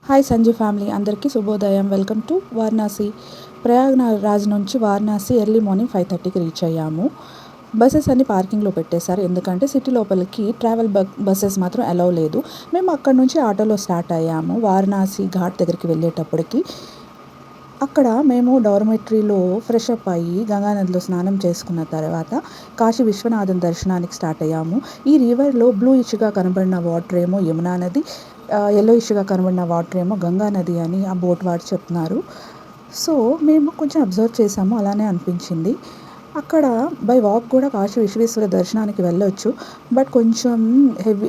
Hi Sanjay family అందరికీ శుభోదయం. Welcome to Varanasi. Prayagraj నుంచి వారణాసి ఎర్లీ మార్నింగ్ 5:30కి రీచ్ అయ్యాము. బస్సెస్ అన్ని పార్కింగ్లో పెట్టేశారు, ఎందుకంటే సిటీ లోపలికి ట్రావెల్ బస్సెస్ మాత్రం అలౌ లేదు. మేము అక్కడ నుంచి ఆటోలో స్టార్ట్ అయ్యాము. వారణాసి ఘాట్ దగ్గరికి వెళ్ళేటప్పటికి అక్కడ మేము డార్మెటరీలో ఫ్రెష్ అప్ అయ్యి గంగానదిలో స్నానం చేసుకున్న తర్వాత కాశీ విశ్వనాథన్ దర్శనానికి స్టార్ట్ అయ్యాము. ఈ రివర్లో బ్లూ ఇష్గా కనబడిన వాటర్ ఏమో యమునా నది, ఎల్లో ఇష్గా కనబడిన వాటర్ ఏమో గంగా నది అని ఆ బోట్ వాడు చెప్తున్నారు. సో మేము కొంచెం అబ్జర్వ్ చేసాము, అలానే అనిపించింది. అక్కడ బై వాక్ కూడా కాశీ విశ్వేశ్వర దర్శనానికి వెళ్ళొచ్చు, బట్ కొంచెం హెవీ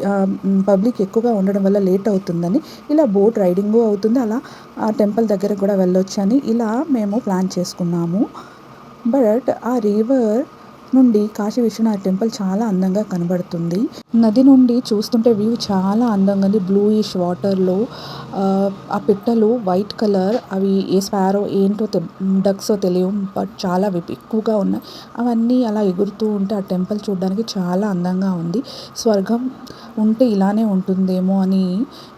పబ్లిక్ ఎక్కువగా ఉండడం వల్ల లేట్ అవుతుందని ఇలా బోట్ రైడింగు అవుతుంది, అలా ఆ టెంపుల్ దగ్గరకు కూడా వెళ్ళొచ్చు అని ఇలా మేము ప్లాన్ చేసుకున్నాము. బట్ ఆ రివర్ నుండి కాశీ విశ్వనాథ్ టెంపుల్ చాలా అందంగా కనబడుతుంది. నది నుండి చూస్తుంటే వ్యూ చాలా అందంగా ఉంది. బ్లూయిష్ వాటర్లో ఆ పిట్టలు వైట్ కలర్, అవి ఏ స్పారో ఏంటో డక్సో తెలియవు, బట్ చాలా ఎక్కువగా ఉన్నాయి. అవన్నీ అలా ఎగురుతూ ఉంటే ఆ టెంపుల్ చూడడానికి చాలా అందంగా ఉంది. స్వర్గం ఉంటే ఇలానే ఉంటుందేమో అని,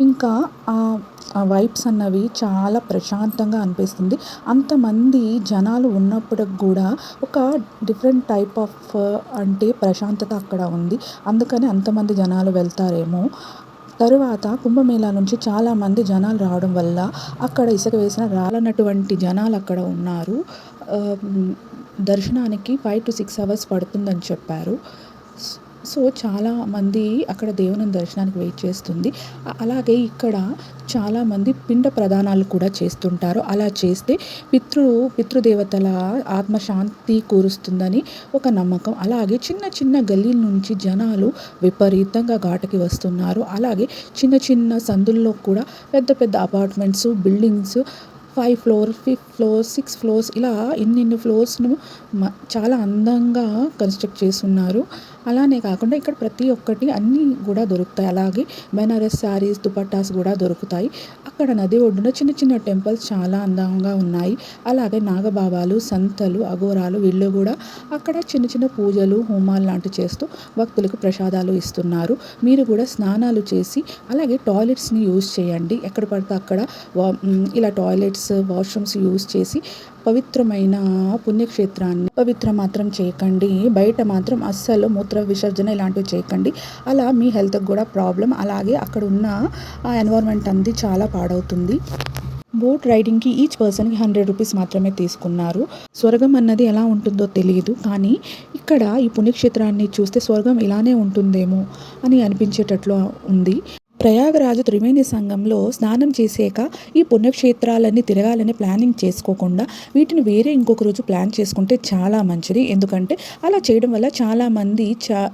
ఇంకా ఆ వైబ్స్ అన్నవి చాలా ప్రశాంతంగా అనిపిస్తుంది. అంతమంది జనాలు ఉన్నప్పటికి కూడా ఒక డిఫరెంట్ టైప్ ఆఫ్ అంటే ప్రశాంతత అక్కడ ఉంది, అందుకని అంతమంది జనాలు వెళ్తారేమో. తరువాత కుంభమేళా నుంచి చాలామంది జనాలు రావడం వల్ల అక్కడ ఇసుక వేసిన రాలనటువంటి జనాలు అక్కడ ఉన్నారు. దర్శనానికి 5 to 6 hours పడుతుందని చెప్పారు. సో చాలామంది అక్కడ దేవుని దర్శనానికి వెయిట్ చేస్తుంది. అలాగే ఇక్కడ చాలామంది పిండ ప్రదానాలు కూడా చేస్తుంటారు. అలా చేస్తే పితృదేవతల ఆత్మశాంతి కూరుస్తుందని ఒక నమ్మకం. అలాగే చిన్న చిన్న గల్లీల నుంచి జనాలు విపరీతంగా ఘాటుకి వస్తున్నారు. అలాగే చిన్న చిన్న సందుల్లో కూడా పెద్ద పెద్ద apartments, buildings 5 floors, 5th floor, 6 floors ఇలా ఇన్ని ఫ్లోర్స్ను చాలా అందంగా కన్స్ట్రక్ట్ చేస్తున్నారు. అలానే కాకుండా ఇక్కడ ప్రతి ఒక్కటి అన్నీ కూడా దొరుకుతాయి. అలాగే బెనారస్ శారీస్, దుపట్టాస్ కూడా దొరుకుతాయి. అక్కడ నది ఒడ్డున చిన్న చిన్న టెంపుల్స్ చాలా అందంగా ఉన్నాయి. అలాగే నాగబాబాలు, సంతలు, అఘోరాలు వీళ్ళు కూడా అక్కడ చిన్న చిన్న పూజలు, హోమాలు లాంటివి చేస్తూ భక్తులకు ప్రసాదాలు ఇస్తున్నారు. మీరు కూడా స్నానాలు చేసి అలాగే టాయిలెట్స్ని యూజ్ చేయండి. ఎక్కడ పడితే అక్కడ ఇలా టాయిలెట్స్, వాష్రూమ్స్ యూజ్ చేసి పవిత్రమైన పుణ్యక్షేత్రాన్ని పవిత్రం మాత్రం చేయకండి. బయట మాత్రం అస్సలు మూత్ర విసర్జన ఇలాంటివి చేయకండి. అలా మీ హెల్త్కి కూడా ప్రాబ్లం. అలాగే అక్కడ ఉన్న ఆ ఎన్వైర్న్మెంట్ అంది చాలా పాడవుతుంది. బోట్ రైడింగ్కి ఈచ్ పర్సన్కి 100 rupees మాత్రమే తీసుకున్నారు. స్వర్గం అన్నది ఎలా ఉంటుందో తెలియదు, కానీ ఇక్కడ ఈ పుణ్యక్షేత్రాన్ని చూస్తే స్వర్గం ఇలానే ఉంటుందేమో అని అనిపించేటట్లు ఉంది. ప్రయాగరాజు త్రివేణి సంగంలో స్నానం చేసాక ఈ పుణ్యక్షేత్రాలన్నీ తిరగాలని ప్లానింగ్ చేసుకోకుండా వీటిని వేరే ఇంకొక రోజు ప్లాన్ చేసుకుంటే చాలా మంచిది. ఎందుకంటే అలా చేయడం వల్ల చాలామంది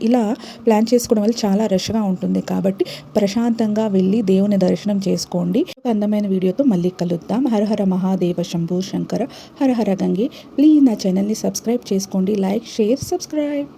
ఇలా ప్లాన్ చేసుకోవడం వల్ల చాలా రష్గా ఉంటుంది. కాబట్టి ప్రశాంతంగా వెళ్ళి దేవుని దర్శనం చేసుకోండి. ఒక అందమైన వీడియోతో మళ్ళీ కలుద్దాం. హరహర మహాదేవ శంభో శంకర, హరహర గంగే. ప్లీజ్ నా ఛానల్ని సబ్స్క్రైబ్ చేసుకోండి. Like, share, subscribe.